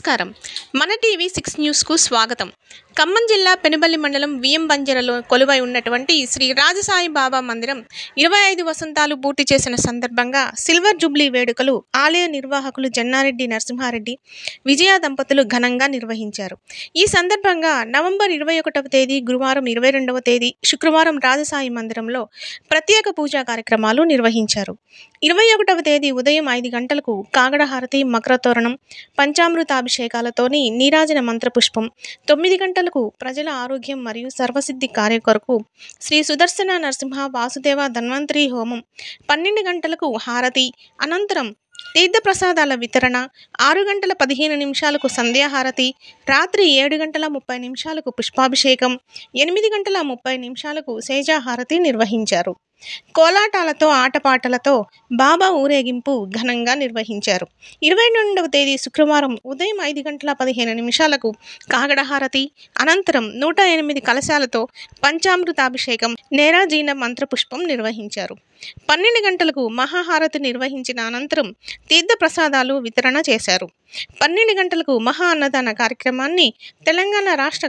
నమస్కారం. మన టీవీ 6 న్యూస్కు స్వాగతం. ఖమ్మం జిల్లా పెనుబల్లి మండలం విఎం బంజరలో కొలువై ఉన్నటువంటి శ్రీ రాజసాయి బాబా మందిరం 25 వసంతాలు పూర్తి చేసిన సందర్భంగా సిల్వర్ జూబ్లీ వేడుకలు ఆలయ నిర్వాహకులు జన్నారెడ్డి నరసింహారెడ్డి విజయ దంపతులు ఘనంగా నిర్వహించారు. ఈ సందర్భంగా నవంబర్ 21వ తేదీ గురువారం, 22వ తేదీ శుక్రవారం రాజసాయి మందిరంలో ప్రత్యేక పూజా కార్యక్రమాలు నిర్వహించారు. 21వ తేదీ ఉదయం 5 గంటలకు కాగడహారతి, మకరతోరణం, పంచామృతాభిషేకాలతోని నీరాజన మంత్రపుష్పం, 9 గంటలకు ప్రజల ఆరోగ్యం మరియు సర్వసిద్ధి కార్య కొరకు శ్రీ సుదర్శన నరసింహ వాసుదేవ ధన్వంతరి హోమం, 12 గంటలకు హారతి, అనంతరం తీర్థప్రసాదాల వితరణ, 6 గంటల 15 నిమిషాలకు సంధ్యాహారతి, రాత్రి 7 గంటల 30 నిమిషాలకు పుష్పాభిషేకం, 8 గంటల 30 నిమిషాలకు సేజాహారతి నిర్వహించారు. కోలాటాలతో, ఆటపాటలతో బాబా ఊరేగింపు ఘనంగా నిర్వహించారు. 22వ తేదీ శుక్రవారం ఉదయం 5 గంటల 15 నిమిషాలకు కాగడహారతి, అనంతరం 108 కలశాలతో పంచామృతాభిషేకం, నేరాజీన మంత్రపుష్పం నిర్వహించారు. 12 గంటలకు మహాహారతి నిర్వహించిన అనంతరం తీర్థప్రసాదాలు వితరణ చేశారు. 12 గంటలకు మహా అన్నదాన కార్యక్రమాన్ని తెలంగాణ రాష్ట్ర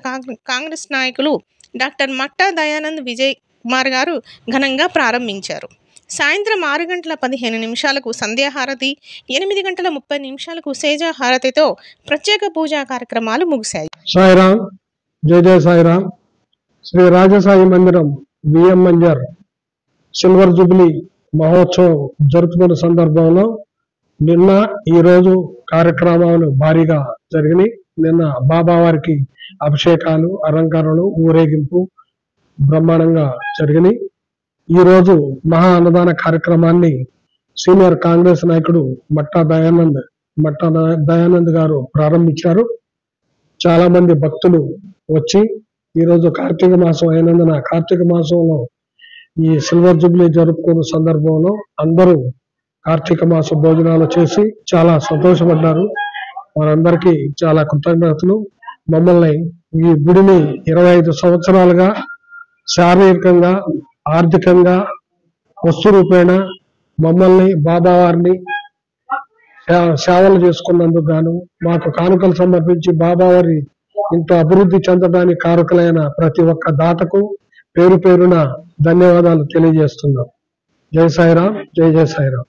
కాంగ్రెస్ నాయకులు డాక్టర్ మట్టా దయానంద్ విజయ్ కుమార్ గారు ఘనంగా ప్రారంభించారు. సాయంత్రం 6 గంటల 15 నిమిషాలకు సంధ్యాహారతి, 8 గంటల 30 నిమిషాలకు సేజాహారతితో ప్రత్యేక పూజా కార్యక్రమాలు ముగిశాయి. సాయిరామ్, జయ జయ సాయిరామ్. శ్రీ రాజసాయి మందిరం విఎం మంజర్ సిల్వర్ జూబ్లీ మహోత్సవం జరుపుకున్న సందర్భంలో నిన్న ఈరోజు కార్యక్రమాలు భారీగా జరిగినాయి. నిన్న బాబావారికి అభిషేకాలు, అలంకరణలు, ఊరేగింపు బ్రహ్మాండంగా జరిగినాయి. ఈరోజు మహా అన్నదాన కార్యక్రమాన్ని సీనియర్ కాంగ్రెస్ నాయకుడు మట్టా దయానంద్ గారు ప్రారంభించారు. చాలా మంది భక్తులు వచ్చి ఈరోజు కార్తీక మాసం అయినందున కార్తీక మాసంలో ఈ సిల్వర్ జూబ్లీ జరుపుకున్న సందర్భంలో అందరూ కార్తీక మాస భోజనాలు చేసి చాలా సంతోషపడ్డారు. వారందరికీ చాలా కృతజ్ఞతలు. మమ్మల్ని ఈ గుడిని 25 సంవత్సరాలుగా శారీరకంగా, ఆర్థికంగా, వస్తు రూపేణ మమ్మల్ని, బాబావారిని సేవలు చేసుకున్నందుకు గాను మాకు కానుకలు సమర్పించి బాబావారి ఇంత అభివృద్ధి చెందడానికి కారకులైన ప్రతి ఒక్క దాతకు పేరు పేరున ధన్యవాదాలు తెలియజేస్తున్నాం. జై సాయిరాం, జై జై సాయిరాం.